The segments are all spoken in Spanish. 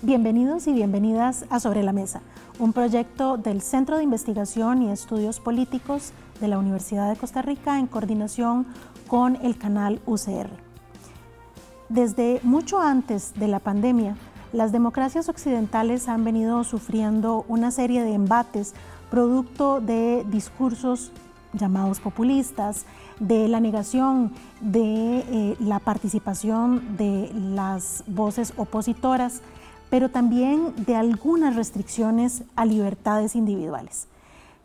Bienvenidos y bienvenidas a Sobre la Mesa, un proyecto del Centro de Investigación y Estudios Políticos de la Universidad de Costa Rica en coordinación con el canal UCR. Desde mucho antes de la pandemia, las democracias occidentales han venido sufriendo una serie de embates producto de discursos llamados populistas, de la negación de la participación de las voces opositoras, pero también de algunas restricciones a libertades individuales.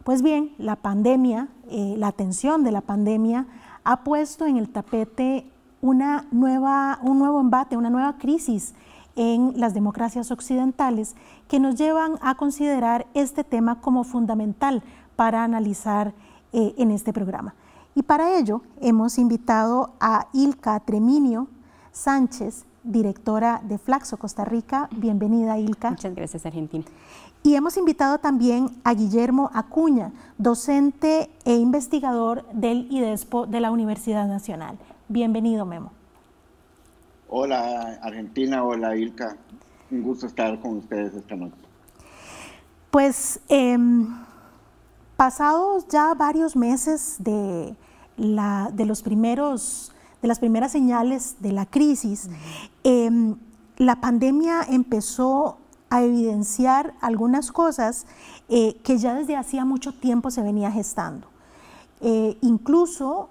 Pues bien, la pandemia, la atención de la pandemia ha puesto en el tapete un nuevo embate, una nueva crisis en las democracias occidentales que nos llevan a considerar este tema como fundamental para analizar en este programa. Y para ello hemos invitado a Ilka Treminio Sánchez, directora de Flaxo Costa Rica. Bienvenida, Ilka. Muchas gracias, Argentina. Y hemos invitado también a Guillermo Acuña, docente e investigador del IDESPO de la Universidad Nacional. Bienvenido, Memo. Hola, Argentina. Hola, Ilka. Un gusto estar con ustedes esta noche. Pues pasados ya varios meses de las primeras señales de la crisis, la pandemia empezó a evidenciar algunas cosas que ya desde hacía mucho tiempo se venía gestando. Incluso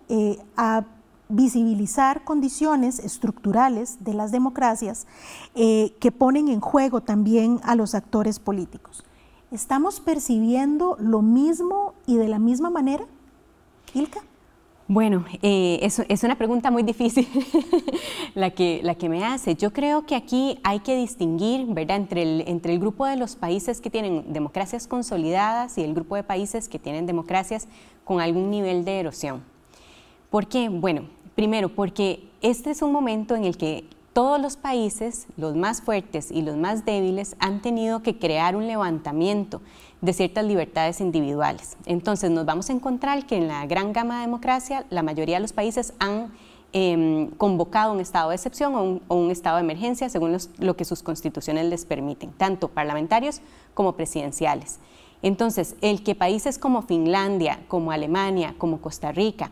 a visibilizar condiciones estructurales de las democracias que ponen en juego también a los actores políticos. ¿Estamos percibiendo lo mismo y de la misma manera, Ilka? Bueno, es una pregunta muy difícil la que me hace. Yo creo que aquí hay que distinguir, ¿verdad?, entre el grupo de los países que tienen democracias consolidadas y el grupo de países que tienen democracias con algún nivel de erosión. ¿Por qué? Bueno, primero, porque este es un momento en el que todos los países, los más fuertes y los más débiles, han tenido que crear un levantamiento de ciertas libertades individuales. Entonces nos vamos a encontrar que en la gran gama de democracia, la mayoría de los países han convocado un estado de excepción o un estado de emergencia según lo que sus constituciones les permiten, tanto parlamentarios como presidenciales. Entonces, el que países como Finlandia, como Alemania, como Costa Rica,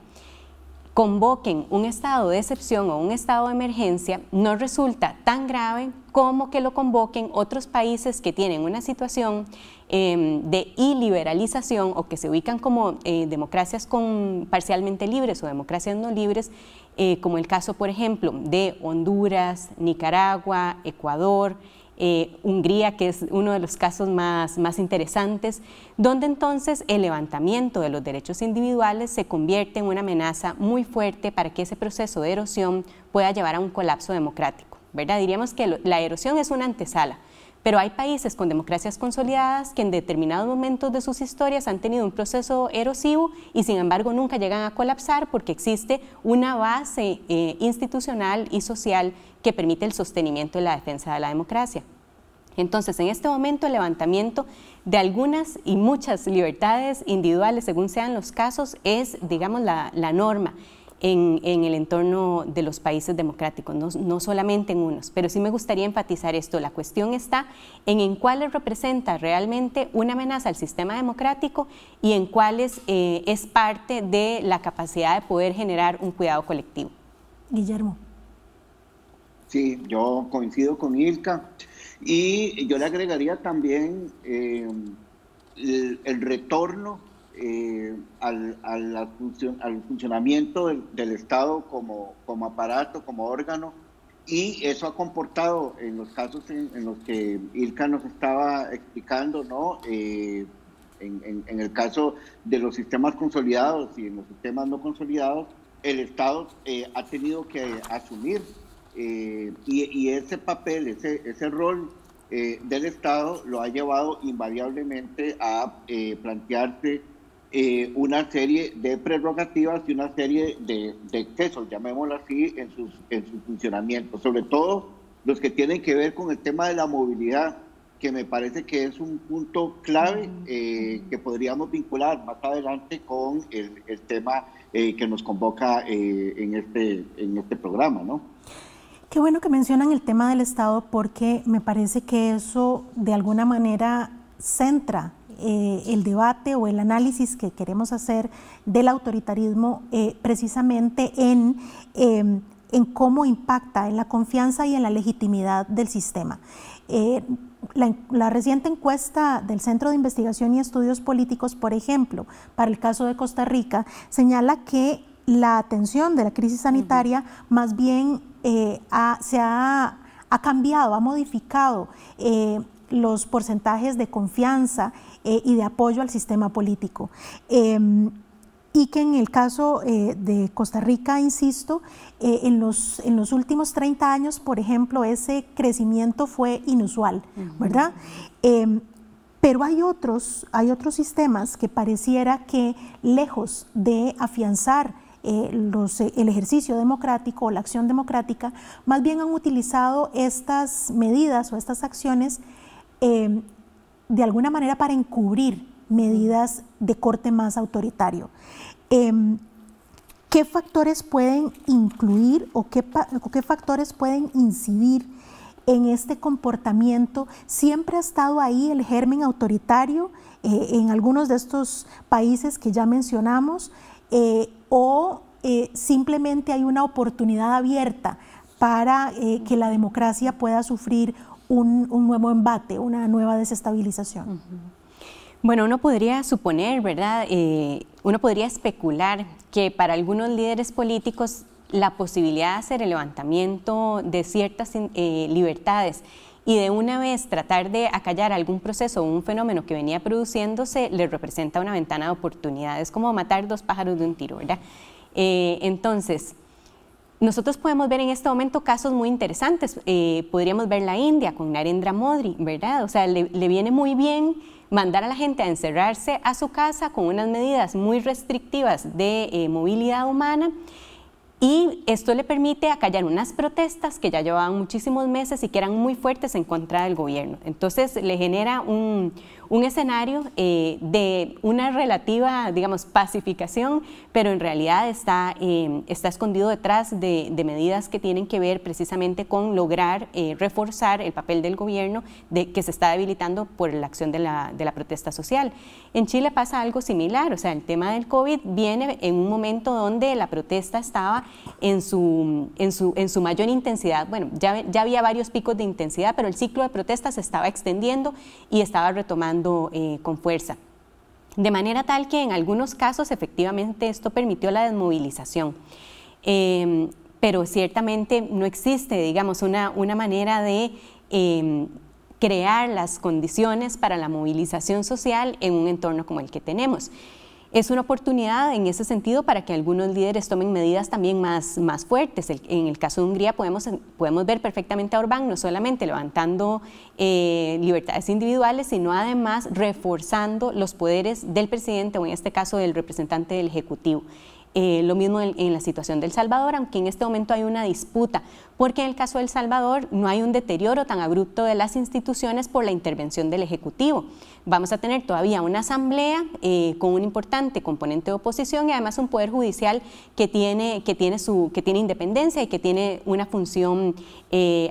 convoquen un estado de excepción o un estado de emergencia no resulta tan grave como que lo convoquen otros países que tienen una situación de iliberalización o que se ubican como democracias parcialmente libres o democracias no libres, como el caso, por ejemplo, de Honduras, Nicaragua, Ecuador, Hungría, que es uno de los casos más interesantes, donde entonces el levantamiento de los derechos individuales se convierte en una amenaza muy fuerte para que ese proceso de erosión pueda llevar a un colapso democrático, ¿verdad? Diríamos que la erosión es una antesala, pero hay países con democracias consolidadas que en determinados momentos de sus historias han tenido un proceso erosivo y sin embargo nunca llegan a colapsar porque existe una base institucional y social que permite el sostenimiento y la defensa de la democracia. Entonces, en este momento el levantamiento de algunas y muchas libertades individuales, según sean los casos, es, digamos, la norma en el entorno de los países democráticos, no solamente en unos, pero sí me gustaría enfatizar esto. La cuestión está en cuáles representa realmente una amenaza al sistema democrático y en cuáles es parte de la capacidad de poder generar un cuidado colectivo. Guillermo. Sí, yo coincido con Ilka y yo le agregaría también el retorno al funcionamiento del Estado como aparato, como órgano, y eso ha comportado en los casos en los que Ilka nos estaba explicando, ¿no? En el caso de los sistemas consolidados y en los sistemas no consolidados, el Estado ha tenido que asumir y ese papel, ese rol del Estado lo ha llevado invariablemente a plantearse una serie de prerrogativas y una serie de excesos, llamémoslo así, en su funcionamiento, sobre todo los que tienen que ver con el tema de la movilidad, que me parece que es un punto clave que podríamos vincular más adelante con el tema que nos convoca en este programa, ¿no? Qué bueno que mencionan el tema del Estado, porque me parece que eso de alguna manera centra el debate o el análisis que queremos hacer del autoritarismo precisamente en cómo impacta en la confianza y en la legitimidad del sistema. La reciente encuesta del Centro de Investigación y Estudios Políticos, por ejemplo, para el caso de Costa Rica, señala que la atención de la crisis sanitaria más bien se ha cambiado, ha modificado los porcentajes de confianza y de apoyo al sistema político. Y que en el caso de Costa Rica, insisto, en los últimos 30 años, por ejemplo, ese crecimiento fue inusual, ¿verdad? Pero hay otros sistemas que pareciera que, lejos de afianzar el ejercicio democrático o la acción democrática, más bien han utilizado estas medidas o estas acciones de alguna manera para encubrir medidas de corte más autoritario. ¿Qué factores pueden incluir o qué factores pueden incidir en este comportamiento? ¿Siempre ha estado ahí el germen autoritario en algunos de estos países que ya mencionamos? ¿O simplemente hay una oportunidad abierta para que la democracia pueda sufrir un nuevo embate, una nueva desestabilización? Bueno, uno podría suponer, ¿verdad? Uno podría especular que para algunos líderes políticos la posibilidad de hacer el levantamiento de ciertas libertades y de una vez tratar de acallar algún proceso o un fenómeno que venía produciéndose les representa una ventana de oportunidad. Es como matar dos pájaros de un tiro, ¿verdad? Entonces, nosotros podemos ver en este momento casos muy interesantes. Podríamos ver la India con Narendra Modi, ¿verdad? O sea, le viene muy bien mandar a la gente a encerrarse a su casa con unas medidas muy restrictivas de movilidad humana, y esto le permite acallar unas protestas que ya llevaban muchísimos meses y que eran muy fuertes en contra del gobierno. Entonces le genera un escenario de una relativa, digamos, pacificación, pero en realidad está escondido detrás de medidas que tienen que ver precisamente con lograr reforzar el papel del gobierno que se está debilitando por la acción de la protesta social. En Chile pasa algo similar, o sea, el tema del COVID viene en un momento donde la protesta estaba en su mayor intensidad. Bueno, ya había varios picos de intensidad, pero el ciclo de protestas se estaba extendiendo y estaba retomando con fuerza. De manera tal que en algunos casos efectivamente esto permitió la desmovilización. Pero ciertamente no existe, digamos, una manera de crear las condiciones para la movilización social en un entorno como el que tenemos. Es una oportunidad en ese sentido para que algunos líderes tomen medidas también más fuertes. En el caso de Hungría podemos ver perfectamente a Orbán no solamente levantando libertades individuales, sino además reforzando los poderes del presidente o en este caso del representante del Ejecutivo. Lo mismo en la situación de El Salvador, aunque en este momento hay una disputa, porque en el caso de El Salvador no hay un deterioro tan abrupto de las instituciones por la intervención del Ejecutivo. Vamos a tener todavía una asamblea con un importante componente de oposición y además un poder judicial que tiene independencia y que tiene una función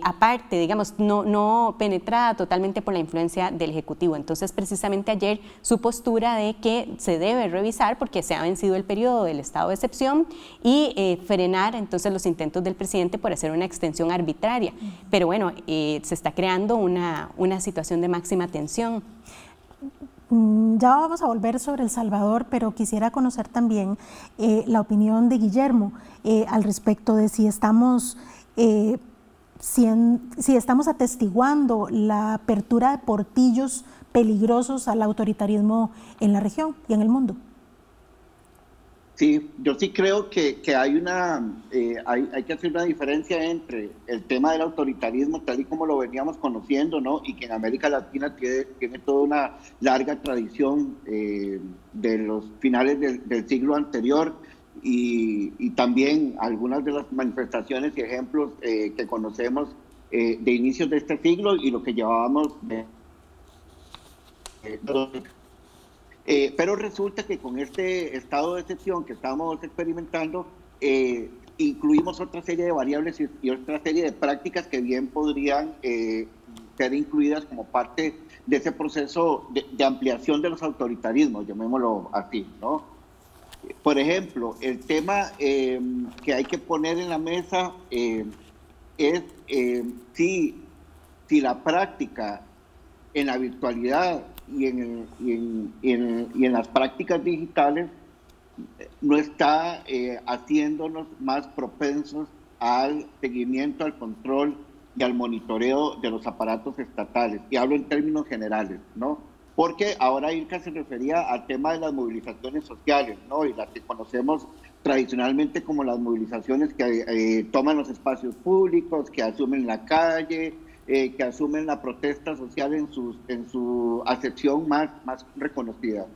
aparte, digamos, no penetrada totalmente por la influencia del Ejecutivo. Entonces, precisamente ayer su postura de que se debe revisar porque se ha vencido el periodo del estado de excepción y frenar entonces los intentos del presidente por hacer una extensión arbitraria. Pero bueno, se está creando una situación de máxima tensión. Ya vamos a volver sobre El Salvador, pero quisiera conocer también la opinión de Guillermo al respecto de si estamos atestiguando la apertura de portillos peligrosos al autoritarismo en la región y en el mundo. Sí, yo sí creo que hay que hacer una diferencia entre el tema del autoritarismo tal y como lo veníamos conociendo, ¿no? Y que en América Latina tiene toda una larga tradición de los finales del siglo anterior y también algunas de las manifestaciones y ejemplos que conocemos de inicios de este siglo y lo que llevábamos pero resulta que con este estado de excepción que estamos experimentando, incluimos otra serie de variables y otra serie de prácticas que bien podrían ser incluidas como parte de ese proceso de ampliación de los autoritarismos, llamémoslo así, ¿no? Por ejemplo, el tema que hay que poner en la mesa es si la práctica en la virtualidad y en las prácticas digitales no está haciéndonos más propensos al seguimiento, al control y al monitoreo de los aparatos estatales. Y hablo en términos generales, ¿no? Porque ahora Ilka se refería al tema de las movilizaciones sociales, ¿no? Y las que conocemos tradicionalmente como las movilizaciones que toman los espacios públicos, que asumen la calle, que asumen la protesta social en su acepción más reconocida.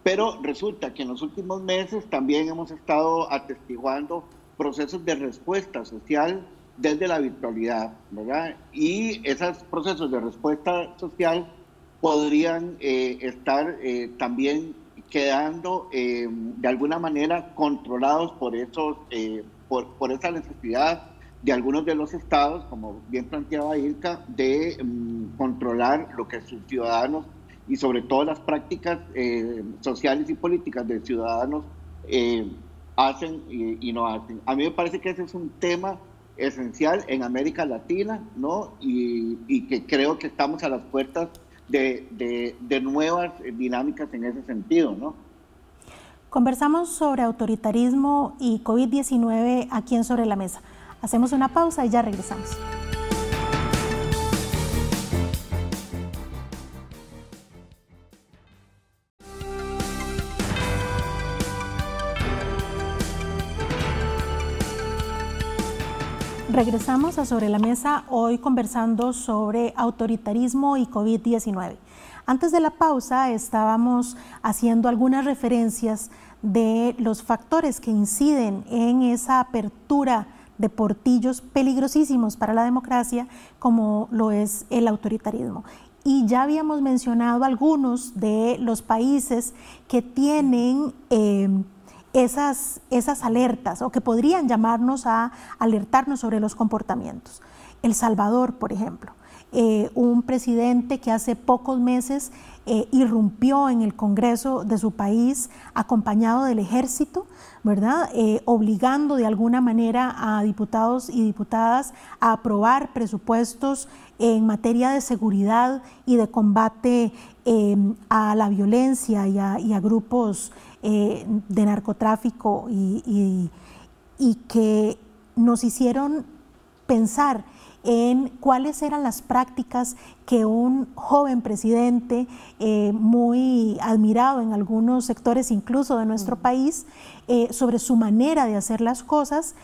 Pero resulta que en los últimos meses también hemos estado atestiguando procesos de respuesta social desde la virtualidad, ¿verdad? Y esos procesos de respuesta social podrían estar también quedando de alguna manera controlados por esa necesidad de algunos de los estados, como bien planteaba Ilka, de controlar lo que sus ciudadanos y sobre todo las prácticas sociales y políticas de ciudadanos hacen y no hacen. A mí me parece que ese es un tema esencial en América Latina, ¿no? Y que creo que estamos a las puertas de nuevas dinámicas en ese sentido, ¿no? Conversamos sobre autoritarismo y COVID-19 aquí en Sobre la Mesa. Hacemos una pausa y ya regresamos. Regresamos a Sobre la Mesa, hoy conversando sobre autoritarismo y COVID-19. Antes de la pausa estábamos haciendo algunas referencias de los factores que inciden en esa apertura de portillos peligrosísimos para la democracia, como lo es el autoritarismo. Y ya habíamos mencionado algunos de los países que tienen esas alertas o que podrían llamarnos a alertarnos sobre los comportamientos. El Salvador, por ejemplo, un presidente que hace pocos meses irrumpió en el Congreso de su país acompañado del ejército, ¿verdad? Obligando de alguna manera a diputados y diputadas a aprobar presupuestos en materia de seguridad y de combate a la violencia y a grupos de narcotráfico y que nos hicieron pensar en cuáles eran las prácticas que un joven presidente muy admirado en algunos sectores incluso de nuestro país, sobre su manera de hacer las cosas,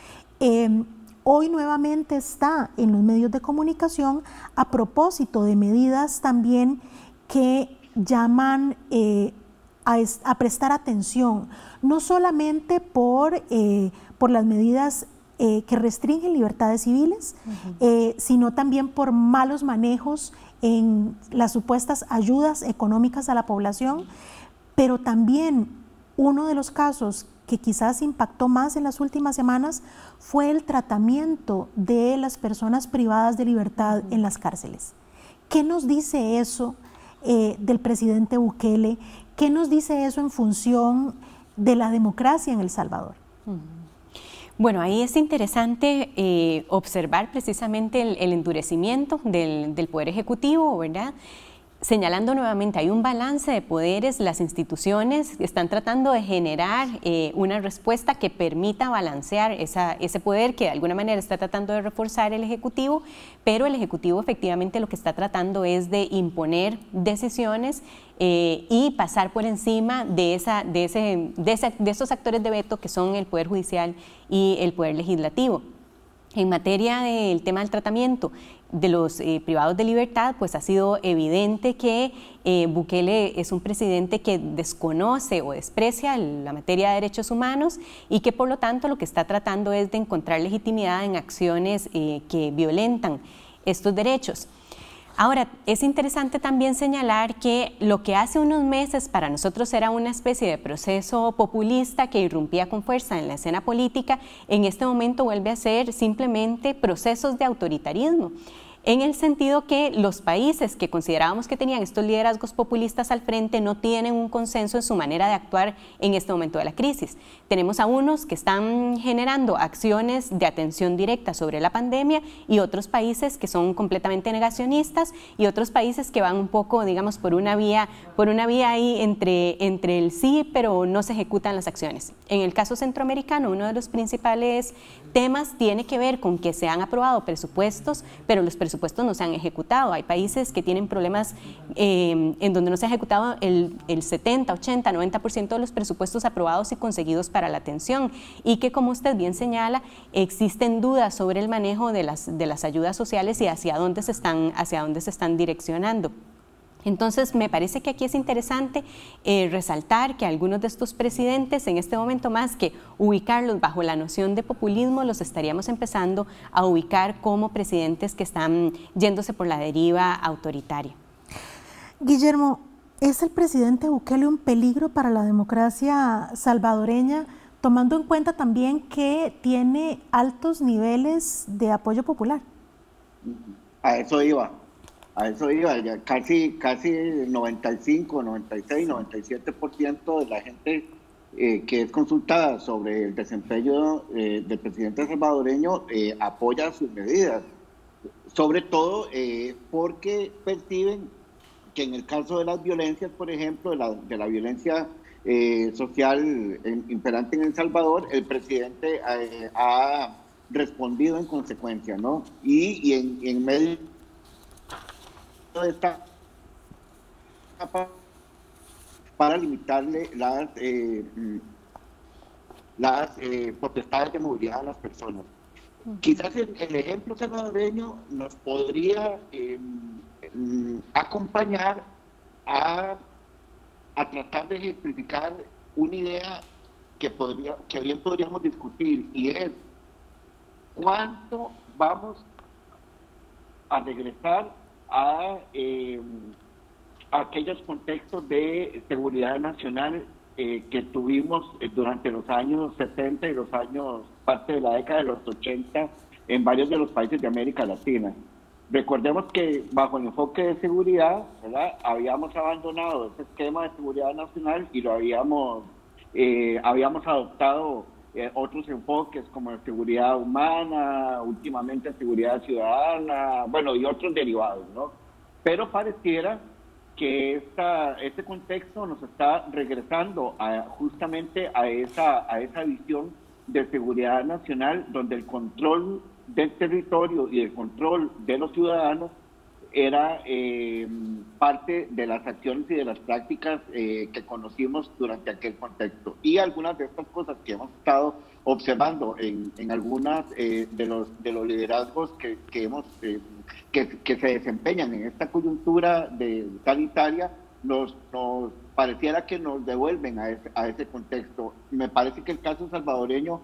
hoy nuevamente está en los medios de comunicación a propósito de medidas también que llaman a prestar atención, no solamente por las medidas que restringen libertades civiles, sino también por malos manejos en las supuestas ayudas económicas a la población, pero también uno de los casos que quizás impactó más en las últimas semanas fue el tratamiento de las personas privadas de libertad en las cárceles. ¿Qué nos dice eso del presidente Bukele? ¿Qué nos dice eso en función de la democracia en El Salvador? Bueno, ahí es interesante observar precisamente el endurecimiento del Poder Ejecutivo, ¿verdad? Señalando nuevamente, hay un balance de poderes, las instituciones están tratando de generar una respuesta que permita balancear ese poder que de alguna manera está tratando de reforzar el Ejecutivo, pero el Ejecutivo efectivamente lo que está tratando es de imponer decisiones y pasar por encima de esos actores de veto que son el Poder Judicial y el Poder Legislativo. En materia del tema del tratamiento de los privados de libertad, pues ha sido evidente que Bukele es un presidente que desconoce o desprecia la materia de derechos humanos y que por lo tanto lo que está tratando es de encontrar legitimidad en acciones que violentan estos derechos. Ahora, es interesante también señalar que lo que hace unos meses para nosotros era una especie de proceso populista que irrumpía con fuerza en la escena política, en este momento vuelve a ser simplemente procesos de autoritarismo, en el sentido que los países que considerábamos que tenían estos liderazgos populistas al frente no tienen un consenso en su manera de actuar en este momento de la crisis. Tenemos a unos que están generando acciones de atención directa sobre la pandemia y otros países que son completamente negacionistas y otros países que van un poco, digamos, por una vía ahí entre el sí, pero no se ejecutan las acciones. En el caso centroamericano, uno de los principales temas tiene que ver con que se han aprobado presupuestos, pero los presupuestos no se han ejecutado. Hay países que tienen problemas en donde no se ha ejecutado el 70, 80, 90% de los presupuestos aprobados y conseguidos para la atención, y que, como usted bien señala, existen dudas sobre el manejo de las ayudas sociales y hacia dónde se están direccionando. Entonces, me parece que aquí es interesante resaltar que algunos de estos presidentes, en este momento, más que ubicarlos bajo la noción de populismo, los estaríamos empezando a ubicar como presidentes que están yéndose por la deriva autoritaria. Guillermo, ¿es el presidente Bukele un peligro para la democracia salvadoreña, tomando en cuenta también que tiene altos niveles de apoyo popular? A eso iba, ya casi 95, 96, 97% de la gente que es consultada sobre el desempeño del presidente salvadoreño apoya sus medidas, sobre todo porque perciben que en el caso de las violencias, por ejemplo, de la violencia social imperante en El Salvador, el presidente ha respondido en consecuencia, ¿no? Y en medio de esta para limitarle las potestades de movilidad a las personas. Quizás el ejemplo salvadoreño nos podría acompañar a tratar de ejemplificar una idea que bien podríamos discutir, y es cuánto vamos a regresar a aquellos contextos de seguridad nacional que tuvimos durante los años 70 y parte de la década de los 80 en varios de los países de América Latina. Recordemos que bajo el enfoque de seguridad, ¿verdad?, habíamos abandonado ese esquema de seguridad nacional y lo habíamos adoptado otros enfoques como la seguridad humana, últimamente seguridad ciudadana, bueno, y otros derivados, ¿no? Pero pareciera que este contexto nos está regresando justamente a esa visión de seguridad nacional, donde el control del territorio y el control de los ciudadanos era parte de las acciones y de las prácticas que conocimos durante aquel contexto. Y algunas de estas cosas que hemos estado observando en algunas de los liderazgos que se desempeñan en esta coyuntura sanitaria, nos pareciera que nos devuelven a ese contexto. Me parece que el caso salvadoreño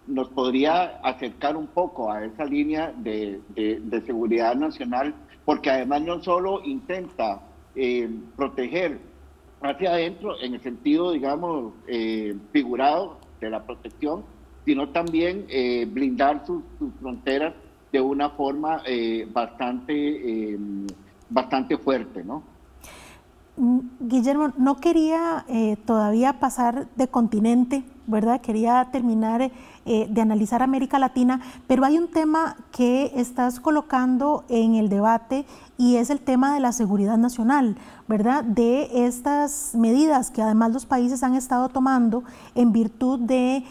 nos podría acercar un poco a esa línea de seguridad nacional, porque además no solo intenta proteger hacia adentro, en el sentido, digamos, figurado de la protección, sino también blindar sus fronteras de una forma bastante fuerte, ¿no? Guillermo, no quería todavía pasar de continente, ¿verdad? Quería terminar de analizar América Latina, pero hay un tema que estás colocando en el debate y es el tema de la seguridad nacional, ¿verdad? De estas medidas que además los países han estado tomando en virtud de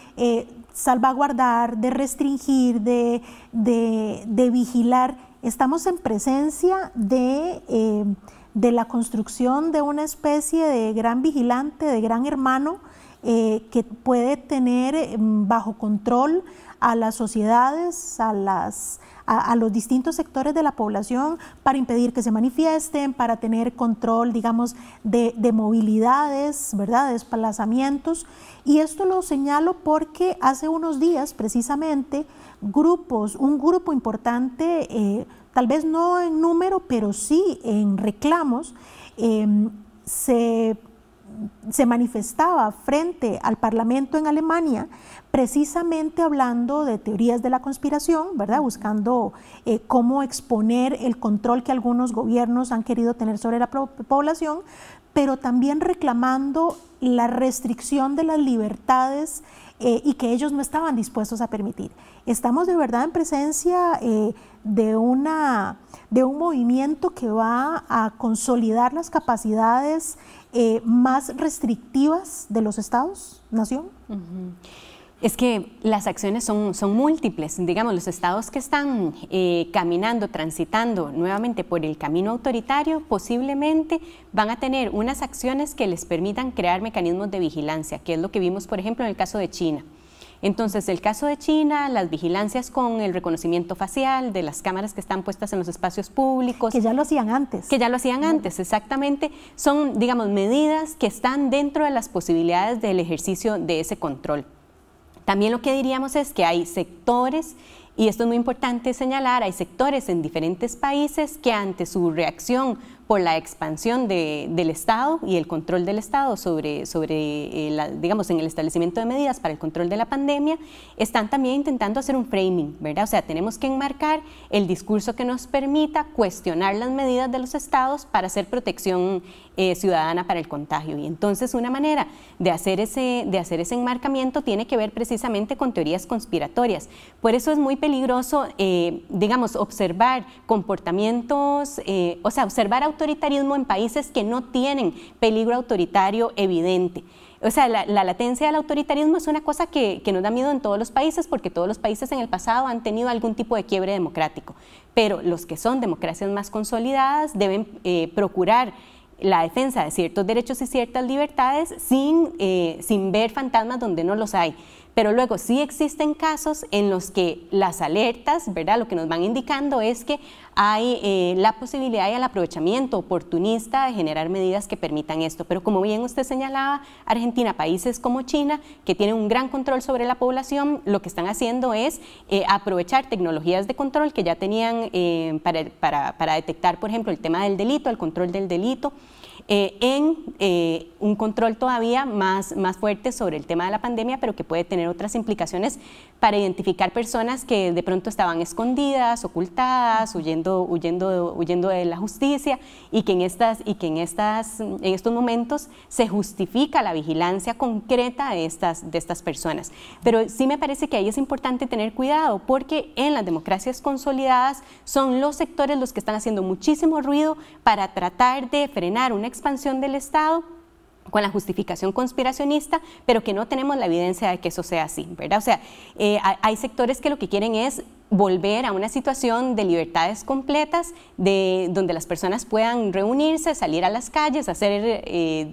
salvaguardar, de restringir, de vigilar. Estamos en presencia de la construcción de una especie de gran vigilante, de gran hermano, que puede tener bajo control a las sociedades, a los distintos sectores de la población, para impedir que se manifiesten, para tener control, digamos, de movilidades, ¿verdad?, de desplazamientos. Y esto lo señalo porque hace unos días, precisamente, un grupo importante tal vez no en número, pero sí en reclamos, se manifestaba frente al Parlamento en Alemania, precisamente hablando de teorías de la conspiración, ¿verdad? Buscando cómo exponer el control que algunos gobiernos han querido tener sobre la población, pero también reclamando la restricción de las libertades y que ellos no estaban dispuestos a permitir. Estamos de verdad en presencia de un movimiento que va a consolidar las capacidades más restrictivas de los estados-nación. Es que las acciones son múltiples. Digamos, los estados que están caminando, transitando nuevamente por el camino autoritario, posiblemente van a tener unas acciones que les permitan crear mecanismos de vigilancia, que es lo que vimos, por ejemplo, en el caso de China. Entonces, el caso de China, las vigilancias con el reconocimiento facial de las cámaras que están puestas en los espacios públicos. Que ya lo hacían antes. Que ya lo hacían antes, exactamente. Son, digamos, medidas que están dentro de las posibilidades del ejercicio de ese control. También lo que diríamos es que hay sectores, y esto es muy importante señalar, hay sectores en diferentes países que ante su reacción por la expansión del Estado y el control del Estado digamos, en el establecimiento de medidas para el control de la pandemia, están también intentando hacer un framing, ¿verdad? O sea, tenemos que enmarcar el discurso que nos permita cuestionar las medidas de los estados para hacer protección ciudadana para el contagio. Y entonces una manera de hacer ese enmarcamiento tiene que ver precisamente con teorías conspiratorias. Por eso es muy peligroso, digamos, observar comportamientos, o sea, observar autoritarismo en países que no tienen peligro autoritario evidente. O sea, la latencia del autoritarismo es una cosa que nos da miedo en todos los países, porque todos los países en el pasado han tenido algún tipo de quiebre democrático. Pero los que son democracias más consolidadas deben procurar la defensa de ciertos derechos y ciertas libertades sin ver fantasmas donde no los hay. Pero luego sí existen casos en los que las alertas, ¿verdad?, lo que nos van indicando es que hay la posibilidad y el aprovechamiento oportunista de generar medidas que permitan esto. Pero como bien usted señalaba, Argentina, países como China, que tienen un gran control sobre la población, lo que están haciendo es aprovechar tecnologías de control que ya tenían para detectar, por ejemplo, el tema del delito, el control del delito, un control todavía más fuerte sobre el tema de la pandemia, pero que puede tener otras implicaciones para identificar personas que de pronto estaban escondidas, ocultadas, huyendo de la justicia, y que en estos momentos se justifica la vigilancia concreta de estas personas. Pero sí me parece que ahí es importante tener cuidado, porque en las democracias consolidadas son los sectores los que están haciendo muchísimo ruido para tratar de frenar una expansión del Estado con la justificación conspiracionista, pero que no tenemos la evidencia de que eso sea así, ¿verdad? O sea, hay sectores que lo que quieren es volver a una situación de libertades completas, donde las personas puedan reunirse, salir a las calles, hacer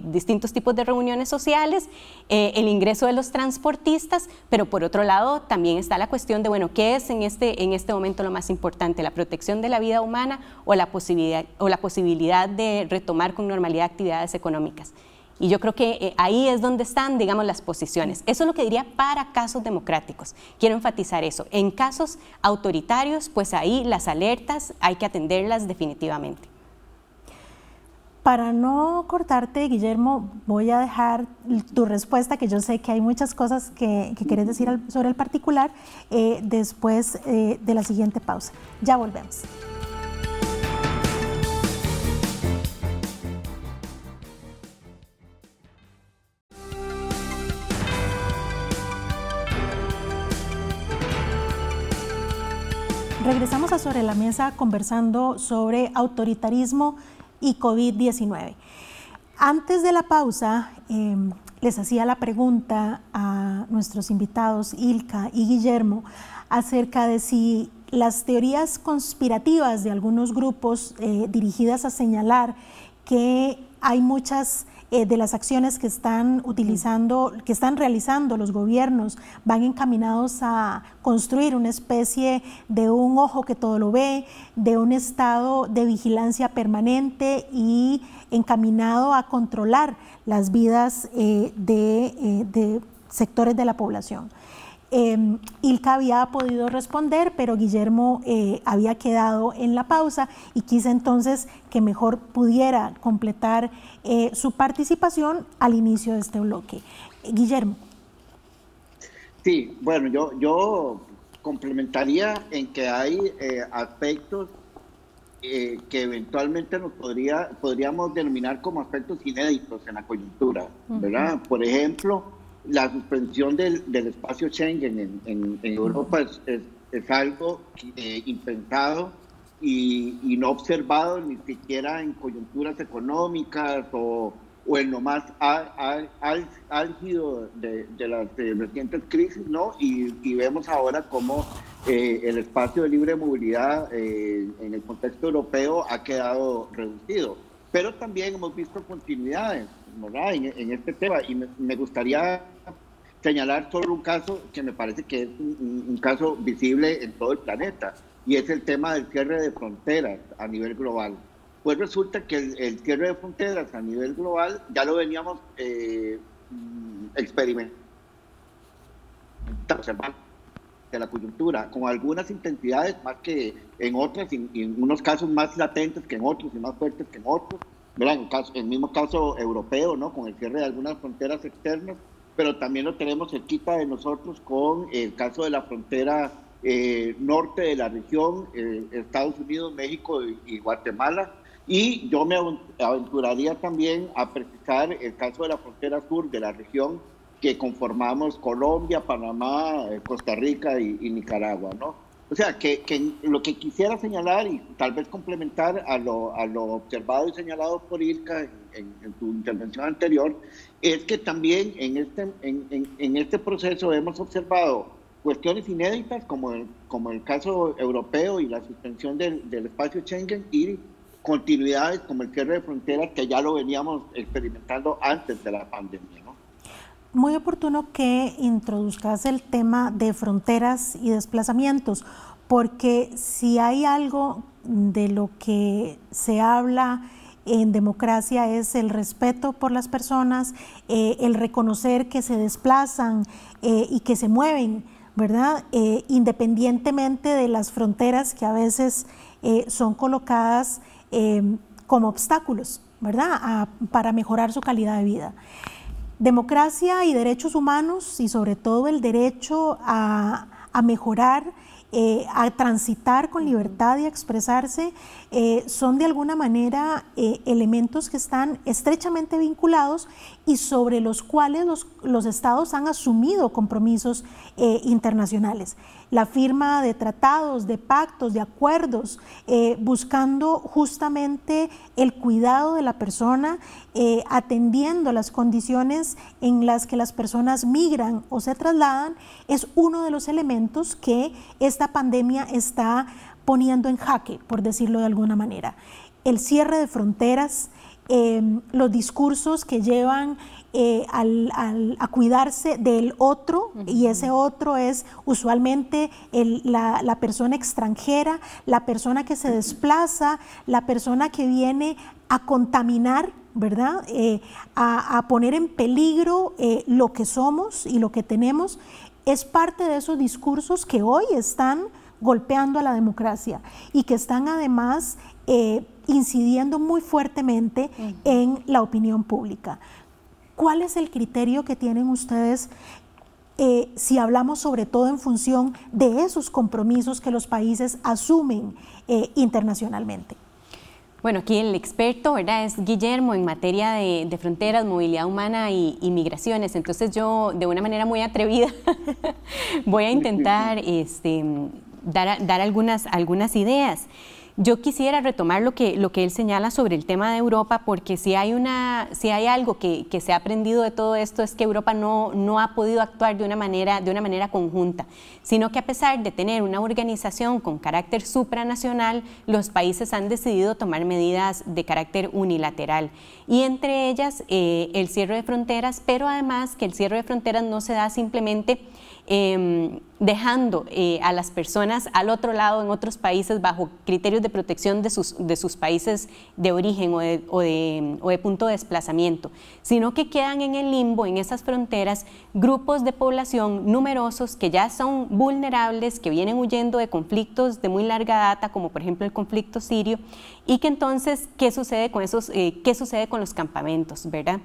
distintos tipos de reuniones sociales, el ingreso de los transportistas, pero por otro lado también está la cuestión de, bueno, ¿qué es en este momento lo más importante? ¿La protección de la vida humana o la posibilidad de retomar con normalidad actividades económicas? Y yo creo que ahí es donde están, digamos, las posiciones. Eso es lo que diría para casos democráticos. Quiero enfatizar eso. En casos autoritarios, pues ahí las alertas hay que atenderlas definitivamente. Para no cortarte, Guillermo, voy a dejar tu respuesta, que yo sé que hay muchas cosas que quieres decir sobre el particular, después de la siguiente pausa. Ya volvemos. Regresamos a Sobre la Mesa conversando sobre autoritarismo y COVID-19. Antes de la pausa, les hacía la pregunta a nuestros invitados, Ilka y Guillermo, acerca de si las teorías conspirativas de algunos grupos dirigidas a señalar que hay muchas de las acciones que están realizando los gobiernos van encaminados a construir una especie de un ojo que todo lo ve, de un estado de vigilancia permanente y encaminado a controlar las vidas de sectores de la población. Ilka había podido responder, pero Guillermo había quedado en la pausa y quise entonces que mejor pudiera completar su participación al inicio de este bloque. Guillermo. Sí, bueno, yo complementaría en que hay aspectos que eventualmente podríamos denominar como aspectos inéditos en la coyuntura, ¿verdad? Por ejemplo, la suspensión del espacio Schengen en Europa es algo impensado y no observado ni siquiera en coyunturas económicas o en lo más álgido de las recientes crisis, ¿no? Y vemos ahora cómo el espacio de libre movilidad en el contexto europeo ha quedado reducido. Pero también hemos visto continuidades, ¿verdad? En este tema, y me gustaría señalar solo un caso que me parece que es un caso visible en todo el planeta, y es el tema del cierre de fronteras a nivel global. Pues resulta que el cierre de fronteras a nivel global ya lo veníamos experimentando de la coyuntura, con algunas intensidades más que en otras, y en unos casos más latentes que en otros y más fuertes que en otros, ¿verdad? En el mismo caso europeo, ¿no? Con el cierre de algunas fronteras externas, pero también lo tenemos cerquita de nosotros con el caso de la frontera norte de la región, Estados Unidos, México y Guatemala. Y yo me aventuraría también a precisar el caso de la frontera sur de la región que conformamos Colombia, Panamá, Costa Rica y Nicaragua, ¿no? O sea, que lo que quisiera señalar y tal vez complementar a lo observado y señalado por Ilka en tu intervención anterior, es que también en este proceso hemos observado cuestiones inéditas como el caso europeo y la suspensión del espacio Schengen, y continuidades como el cierre de fronteras que ya lo veníamos experimentando antes de la pandemia, ¿no? Muy oportuno que introduzcas el tema de fronteras y desplazamientos, porque si hay algo de lo que se habla en democracia es el respeto por las personas, el reconocer que se desplazan y que se mueven, ¿verdad? Independientemente de las fronteras que a veces son colocadas como obstáculos, ¿verdad? Para mejorar su calidad de vida. Democracia y derechos humanos, y sobre todo el derecho a mejorar, a transitar con libertad y a expresarse, son de alguna manera elementos que están estrechamente vinculados y sobre los cuales los estados han asumido compromisos internacionales. La firma de tratados, de pactos, de acuerdos, buscando justamente el cuidado de la persona, atendiendo las condiciones en las que las personas migran o se trasladan, es uno de los elementos que esta pandemia está poniendo en jaque, por decirlo de alguna manera. El cierre de fronteras, los discursos que llevan a cuidarse del otro, y ese otro es usualmente la persona extranjera, la persona que se desplaza, la persona que viene a contaminar, ¿verdad? A poner en peligro lo que somos y lo que tenemos, es parte de esos discursos que hoy están golpeando a la democracia y que están además incidiendo muy fuertemente en la opinión pública. ¿Cuál es el criterio que tienen ustedes si hablamos sobre todo en función de esos compromisos que los países asumen internacionalmente? Bueno, aquí el experto, ¿verdad?, es Guillermo en materia de fronteras, movilidad humana y migraciones. Entonces yo, de una manera muy atrevida, voy a intentar dar algunas ideas. Yo quisiera retomar lo que él señala sobre el tema de Europa, porque si hay algo que se ha aprendido de todo esto es que Europa no ha podido actuar de una manera conjunta, sino que a pesar de tener una organización con carácter supranacional, los países han decidido tomar medidas de carácter unilateral, y entre ellas el cierre de fronteras, pero además que el cierre de fronteras no se da simplemente dejando a las personas al otro lado en otros países bajo criterios de protección de sus países de origen o de punto de desplazamiento, sino que quedan en el limbo, en esas fronteras, grupos de población numerosos que ya son vulnerables, que vienen huyendo de conflictos de muy larga data, como por ejemplo el conflicto sirio, y que entonces, ¿qué sucede con qué sucede con los campamentos, verdad?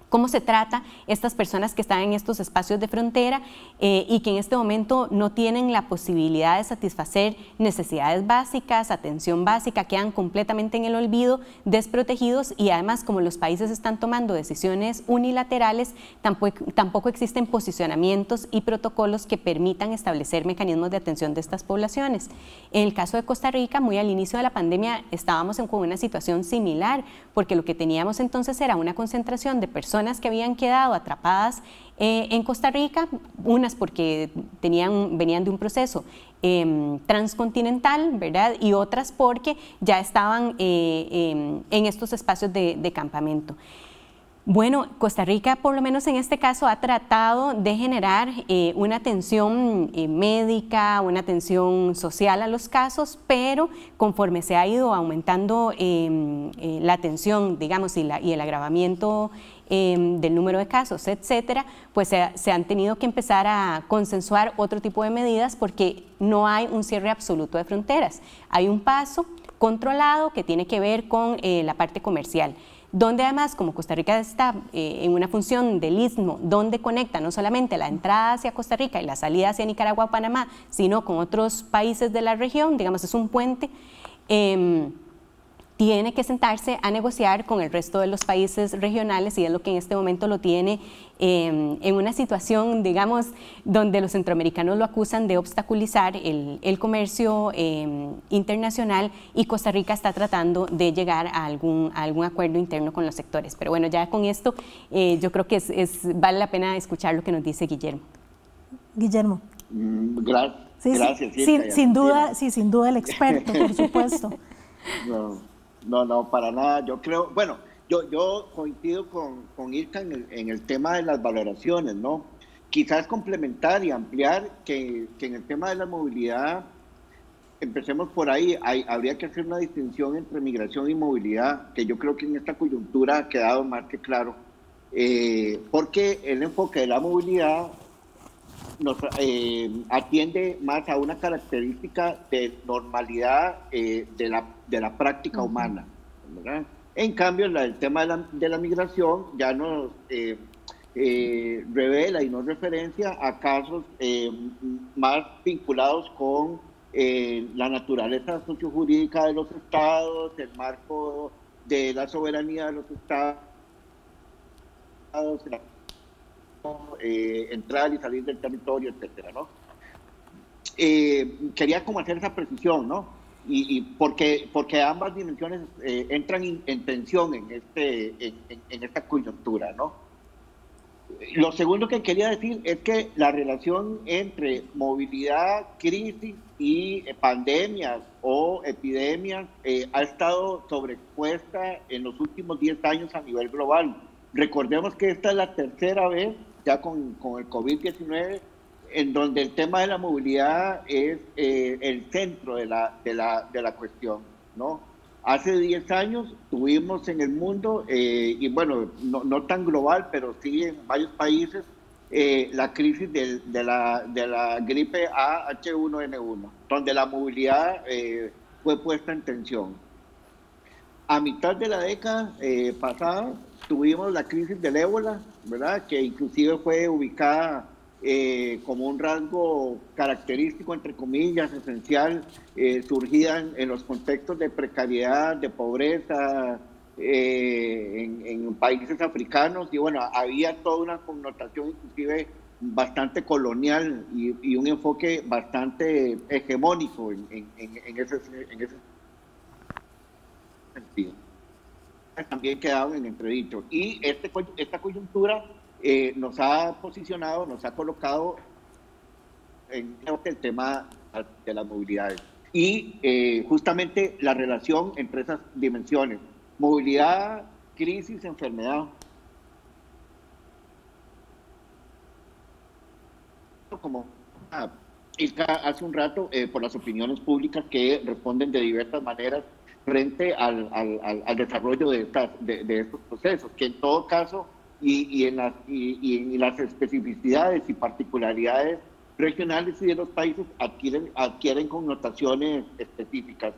¿Cómo se trata estas personas que están en estos espacios de frontera y que en este momento no tienen la posibilidad de satisfacer necesidades básicas, atención básica, quedan completamente en el olvido, desprotegidos, y además, como los países están tomando decisiones unilaterales, tampoco existen posicionamientos y protocolos que permitan establecer mecanismos de atención de estas poblaciones? En el caso de Costa Rica, muy al inicio de la pandemia estábamos con una situación similar, porque lo que teníamos entonces era una concentración de personas que habían quedado atrapadas en Costa Rica, unas porque venían de un proceso transcontinental, ¿verdad? Y otras porque ya estaban en estos espacios de campamento. Bueno, Costa Rica, por lo menos en este caso, ha tratado de generar una atención médica, una atención social a los casos, pero conforme se ha ido aumentando la atención, digamos, y el agravamiento del número de casos, etcétera, pues se han tenido que empezar a consensuar otro tipo de medidas porque no hay un cierre absoluto de fronteras. Hay un paso controlado que tiene que ver con la parte comercial, donde además, como Costa Rica está en una función del istmo, donde conecta no solamente la entrada hacia Costa Rica y la salida hacia Nicaragua o Panamá, sino con otros países de la región, digamos, es un puente, tiene que sentarse a negociar con el resto de los países regionales, y es lo que en este momento lo tiene en una situación, digamos, donde los centroamericanos lo acusan de obstaculizar el comercio internacional, y Costa Rica está tratando de llegar a algún acuerdo interno con los sectores. Pero bueno, ya con esto yo creo que vale la pena escuchar lo que nos dice Guillermo. Guillermo. Gracias. Sin duda el experto, por supuesto. No, para nada. Yo creo, bueno, yo coincido con Ilka en el tema de las valoraciones, ¿no? Quizás complementar y ampliar que en el tema de la movilidad, empecemos por ahí, habría que hacer una distinción entre migración y movilidad, que yo creo que en esta coyuntura ha quedado más que claro, porque el enfoque de la movilidad nos atiende más a una característica de normalidad de la práctica humana, ¿verdad? En cambio, el tema de la migración ya nos revela y nos referencia a casos más vinculados con la naturaleza sociojurídica de los estados, el marco de la soberanía de los estados, entrar y salir del territorio, etcétera, ¿no? Quería como hacer esa precisión, ¿no? Y porque ambas dimensiones entran en tensión en esta coyuntura, ¿no? Lo segundo que quería decir es que la relación entre movilidad, crisis y pandemias o epidemias ha estado sobreexpuesta en los últimos 10 años a nivel global. Recordemos que esta es la tercera vez, ya con el COVID-19, en donde el tema de la movilidad es el centro de la cuestión, ¿no? Hace 10 años tuvimos en el mundo, y bueno, no tan global, pero sí en varios países, la crisis de la gripe H1N1, donde la movilidad fue puesta en tensión. A mitad de la década pasada tuvimos la crisis del ébola, ¿verdad? Que inclusive fue ubicada como un rasgo característico, entre comillas, esencial, surgida en los contextos de precariedad, de pobreza en países africanos, y bueno, había toda una connotación inclusive bastante colonial y un enfoque bastante hegemónico en ese sentido. También quedaron en entredicho, y esta coyuntura nos ha posicionado, nos ha colocado en el tema de las movilidades y justamente la relación entre esas dimensiones: movilidad, crisis, enfermedad. como Ilka hace un rato, por las opiniones públicas que responden de diversas maneras frente al desarrollo de estos procesos, que en todo caso y en las especificidades y particularidades regionales y de los países adquieren connotaciones específicas.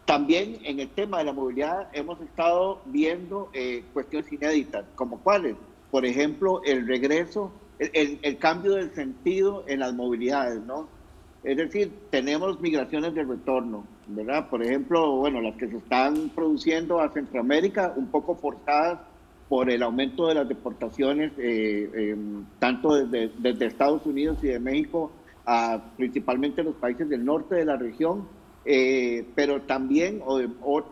También en el tema de la movilidad hemos estado viendo cuestiones inéditas, como cuáles, por ejemplo, el regreso, el cambio del sentido en las movilidades, ¿no? Es decir, tenemos migraciones de retorno, ¿verdad? Por ejemplo, bueno, las que se están produciendo a Centroamérica, un poco forzadas por el aumento de las deportaciones, tanto desde Estados Unidos y de México a principalmente los países del norte de la región, pero también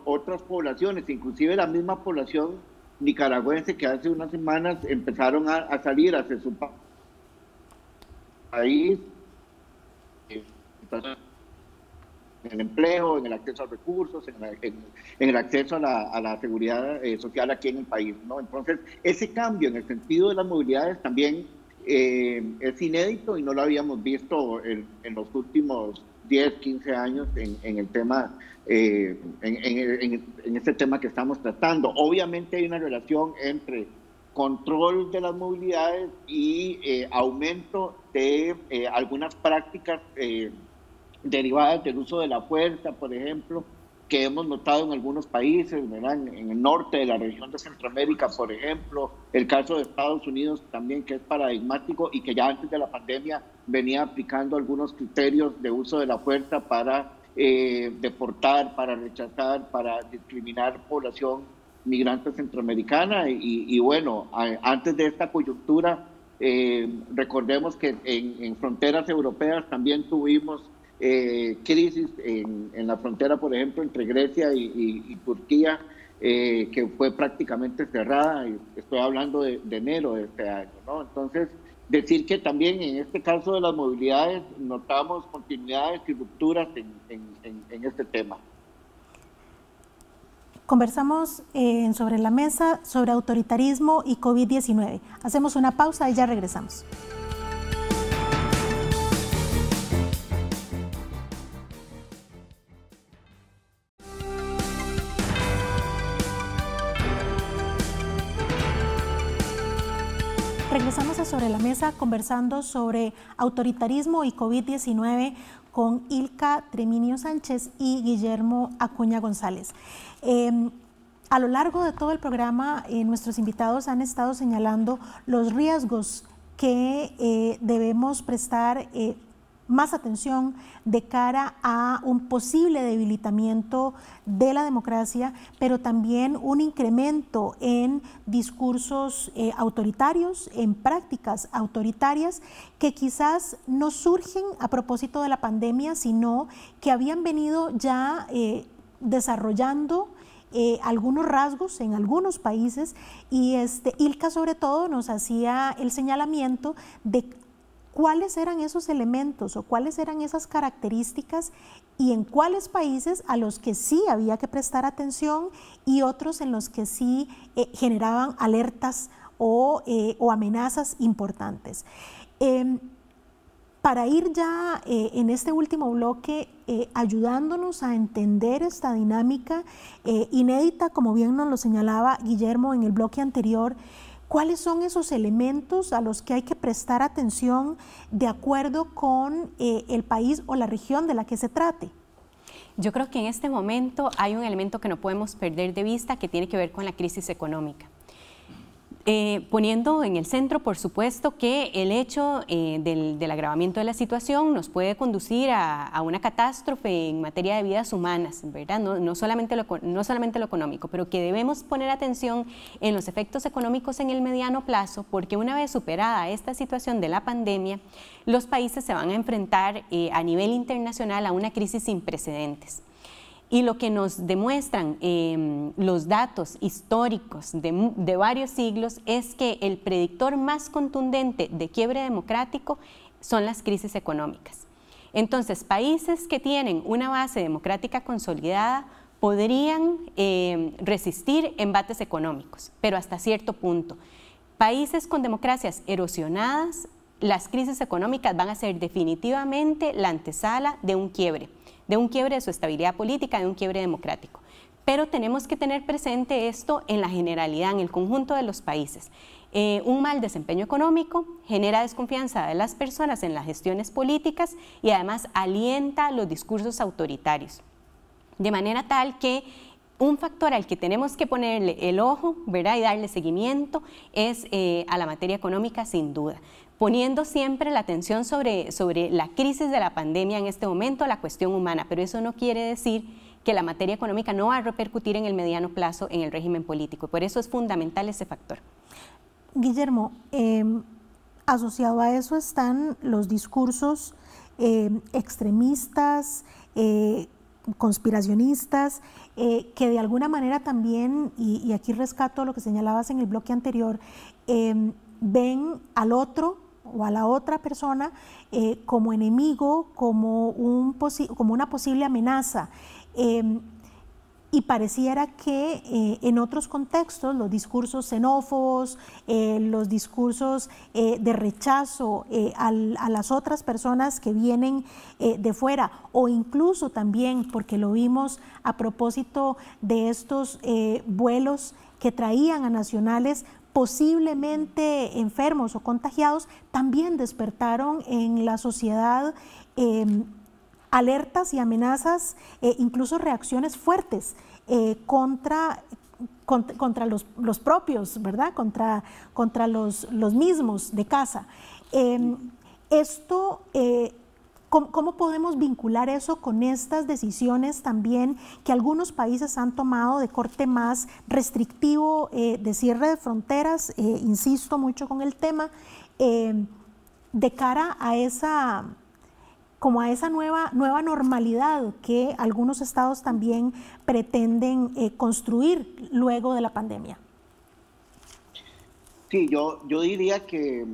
otras poblaciones, inclusive la misma población nicaragüense que hace unas semanas empezaron a salir hacia su país, en el empleo, en el acceso a recursos, en el acceso a la seguridad social aquí en el país, ¿no? Entonces, ese cambio en el sentido de las movilidades también es inédito y no lo habíamos visto en los últimos 10, 15 años en el tema, en este tema que estamos tratando. Obviamente hay una relación entre control de las movilidades y aumento de algunas prácticas derivadas del uso de la fuerza, por ejemplo, que hemos notado en algunos países, ¿verdad? En el norte de la región de Centroamérica, por ejemplo, el caso de Estados Unidos también, que es paradigmático y que ya antes de la pandemia venía aplicando algunos criterios de uso de la fuerza para deportar, para rechazar, para discriminar población migrante centroamericana y bueno, antes de esta coyuntura, recordemos que en fronteras europeas también tuvimos crisis en la frontera, por ejemplo, entre Grecia y Turquía, que fue prácticamente cerrada, y estoy hablando de enero de este año, ¿no? Entonces, decir que también en este caso de las movilidades notamos continuidades y rupturas en este tema. Conversamos sobre la mesa sobre autoritarismo y COVID-19. Hacemos una pausa y ya regresamos. Regresamos a Sobre la Mesa conversando sobre autoritarismo y COVID-19 con Ilka Treminio Sánchez y Guillermo Acuña González. A lo largo de todo el programa, nuestros invitados han estado señalando los riesgos que debemos prestar más atención de cara a un posible debilitamiento de la democracia, pero también un incremento en discursos autoritarios, en prácticas autoritarias que quizás no surgen a propósito de la pandemia, sino que habían venido ya desarrollando algunos rasgos en algunos países y Ilka sobre todo nos hacía el señalamiento de cuáles eran esos elementos o cuáles eran esas características y en cuáles países a los que sí había que prestar atención y otros en los que sí generaban alertas o amenazas importantes. Para ir ya en este último bloque ayudándonos a entender esta dinámica inédita, como bien nos lo señalaba Guillermo en el bloque anterior, ¿cuáles son esos elementos a los que hay que prestar atención de acuerdo con el país o la región de la que se trate? Yo creo que en este momento hay un elemento que no podemos perder de vista que tiene que ver con la crisis económica. Poniendo en el centro, por supuesto, que el hecho del agravamiento de la situación nos puede conducir a una catástrofe en materia de vidas humanas, ¿verdad? No solamente lo económico, pero que debemos poner atención en los efectos económicos en el mediano plazo, porque una vez superada esta situación de la pandemia, los países se van a enfrentar a nivel internacional a una crisis sin precedentes. Y lo que nos demuestran los datos históricos de varios siglos es que el predictor más contundente de quiebre democrático son las crisis económicas. Entonces, países que tienen una base democrática consolidada podrían resistir embates económicos, pero hasta cierto punto. Países con democracias erosionadas las crisis económicas van a ser definitivamente la antesala de un quiebre de su estabilidad política, de un quiebre democrático. Pero tenemos que tener presente esto en la generalidad, en el conjunto de los países. Un mal desempeño económico genera desconfianza de las personas en las gestiones políticas y además alienta los discursos autoritarios. De manera tal que un factor al que tenemos que ponerle el ojo, ¿verdad?, y darle seguimiento es a la materia económica, sin duda, poniendo siempre la atención sobre la crisis de la pandemia en este momento, la cuestión humana, pero eso no quiere decir que la materia económica no va a repercutir en el mediano plazo en el régimen político, por eso es fundamental ese factor. Guillermo, asociado a eso están los discursos extremistas, conspiracionistas, que de alguna manera también, y aquí rescato lo que señalabas en el bloque anterior, ven al otro o a la otra persona como enemigo, como una posible amenaza. Y pareciera que en otros contextos los discursos xenófobos, los discursos de rechazo a las otras personas que vienen de fuera, o incluso también, porque lo vimos a propósito de estos vuelos que traían a nacionales posiblemente enfermos o contagiados, también despertaron en la sociedad alertas y amenazas, incluso reacciones fuertes contra los propios, ¿verdad? Contra los mismos de casa. ¿Cómo podemos vincular eso con estas decisiones también que algunos países han tomado de corte más restrictivo, de cierre de fronteras, insisto mucho con el tema, de cara a esa nueva normalidad que algunos estados también pretenden construir luego de la pandemia? Sí, yo diría que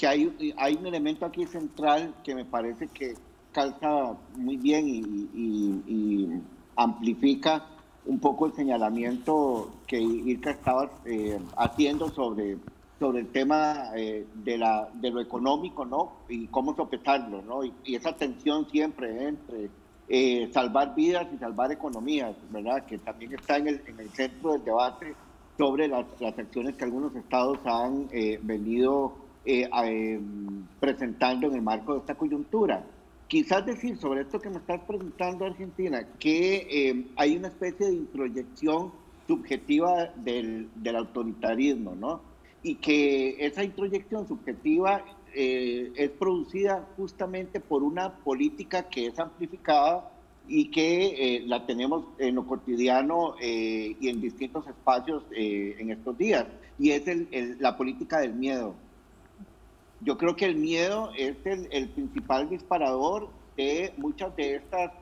hay un elemento aquí central que me parece que calza muy bien y amplifica un poco el señalamiento que Ilka estaba haciendo sobre el tema de lo económico, ¿no? Y cómo sopesarlo, ¿no? Y esa tensión siempre entre salvar vidas y salvar economías, ¿verdad? Que también está en el centro del debate sobre las acciones que algunos estados han venido presentando en el marco de esta coyuntura. Quizás decir sobre esto que me estás preguntando, Argentina, que hay una especie de introyección subjetiva del autoritarismo, ¿no? Y que esa introyección subjetiva es producida justamente por una política que es amplificada y que la tenemos en lo cotidiano y en distintos espacios en estos días, y es la política del miedo. Yo creo que el miedo es el principal disparador de muchas de estas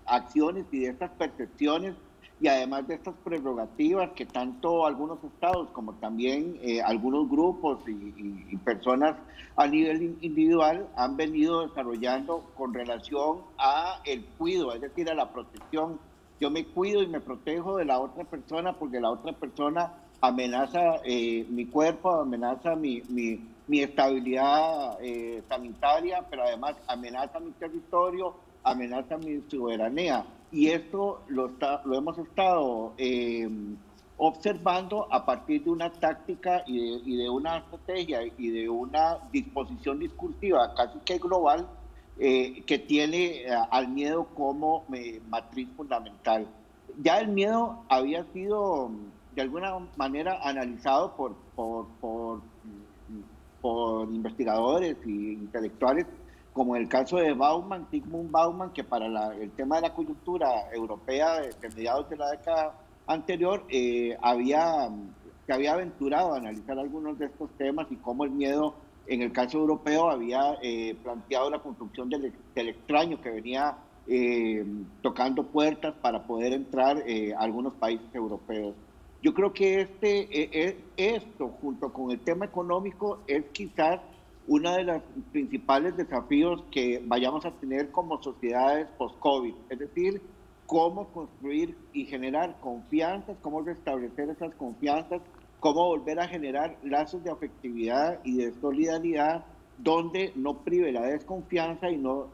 acciones y de estas percepciones, y además de estas prerrogativas que tanto algunos estados como también algunos grupos y personas a nivel individual han venido desarrollando con relación a el cuidado, es decir, a la protección. Yo me cuido y me protejo de la otra persona porque la otra persona amenaza mi cuerpo, amenaza mi estabilidad sanitaria, pero además amenaza mi territorio, amenaza mi soberanía. Y esto lo hemos estado observando a partir de una táctica y de una estrategia y de una disposición discursiva casi que global que tiene al miedo como matriz fundamental. Ya el miedo había sido de alguna manera analizado por investigadores e intelectuales, como en el caso de Bauman, Zygmunt Bauman, que para el tema de la coyuntura europea de mediados de la década anterior se había aventurado a analizar algunos de estos temas y cómo el miedo, en el caso europeo, había planteado la construcción del extraño que venía tocando puertas para poder entrar a algunos países europeos. Yo creo que esto, junto con el tema económico, es quizás uno de los principales desafíos que vayamos a tener como sociedades post-COVID, es decir, cómo construir y generar confianzas, cómo restablecer esas confianzas, cómo volver a generar lazos de afectividad y de solidaridad donde no prive la desconfianza y no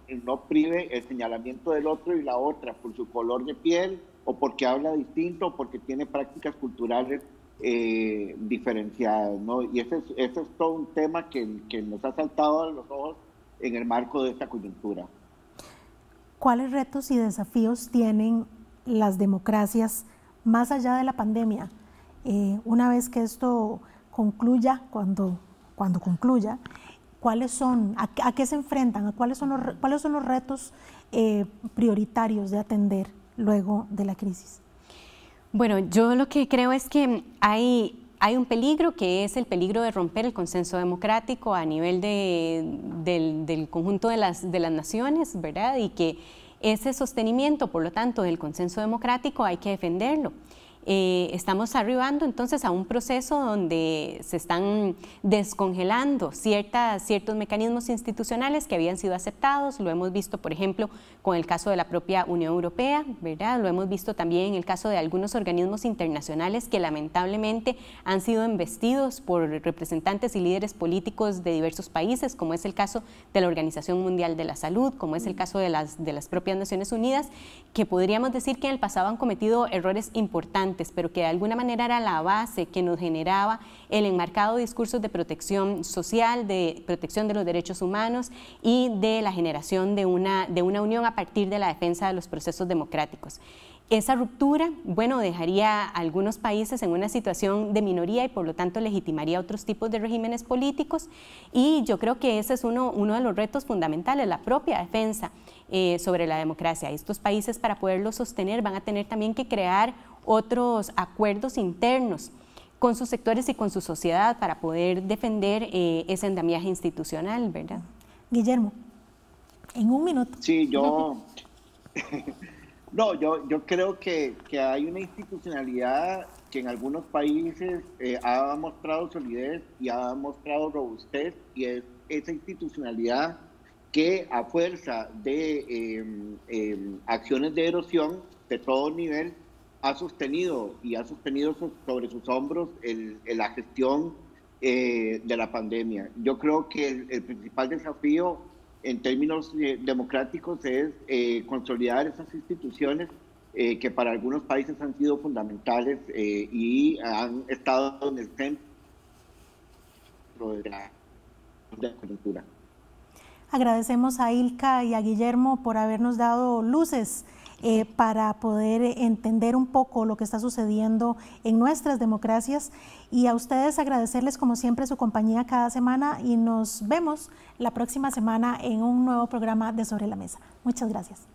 prive el señalamiento del otro y la otra por su color de piel o porque habla distinto o porque tiene prácticas culturales diferenciadas, ¿no? Y ese es todo un tema que nos ha saltado a los ojos en el marco de esta coyuntura. ¿Cuáles retos y desafíos tienen las democracias más allá de la pandemia? Una vez que esto concluya, cuando concluya, ¿cuáles son, a qué se enfrentan, cuáles son los retos prioritarios de atender luego de la crisis? Bueno, yo lo que creo es que hay un peligro, que es el peligro de romper el consenso democrático a nivel del conjunto de las naciones, ¿verdad? Y que ese sostenimiento, por lo tanto, del consenso democrático hay que defenderlo. Estamos arribando entonces a un proceso donde se están descongelando ciertos mecanismos institucionales que habían sido aceptados. Lo hemos visto, por ejemplo, con el caso de la propia Unión Europea, ¿verdad? Lo hemos visto también en el caso de algunos organismos internacionales que lamentablemente han sido embestidos por representantes y líderes políticos de diversos países, como es el caso de la Organización Mundial de la Salud, como es el caso de las propias Naciones Unidas, que podríamos decir que en el pasado han cometido errores importantes, pero que de alguna manera era la base que nos generaba el enmarcado discurso de protección social, de protección de los derechos humanos y de la generación de una unión a partir de la defensa de los procesos democráticos. Esa ruptura, bueno, dejaría a algunos países en una situación de minoría y por lo tanto legitimaría otros tipos de regímenes políticos, y yo creo que ese es uno de los retos fundamentales, la propia defensa sobre la democracia. Estos países, para poderlo sostener, van a tener también que crear otros acuerdos internos con sus sectores y con su sociedad para poder defender ese andamiaje institucional, ¿verdad? Guillermo, en un minuto. Sí, yo creo que hay una institucionalidad que en algunos países ha mostrado solidez y ha mostrado robustez, y es esa institucionalidad que a fuerza de acciones de erosión de todo nivel ha sostenido sobre sus hombros la gestión de la pandemia. Yo creo que el principal desafío en términos democráticos es consolidar esas instituciones que para algunos países han sido fundamentales y han estado en el centro de la coyuntura. Agradecemos a Ilka y a Guillermo por habernos dado luces para poder entender un poco lo que está sucediendo en nuestras democracias, y a ustedes agradecerles como siempre su compañía cada semana, y nos vemos la próxima semana en un nuevo programa de Sobre la Mesa. Muchas gracias.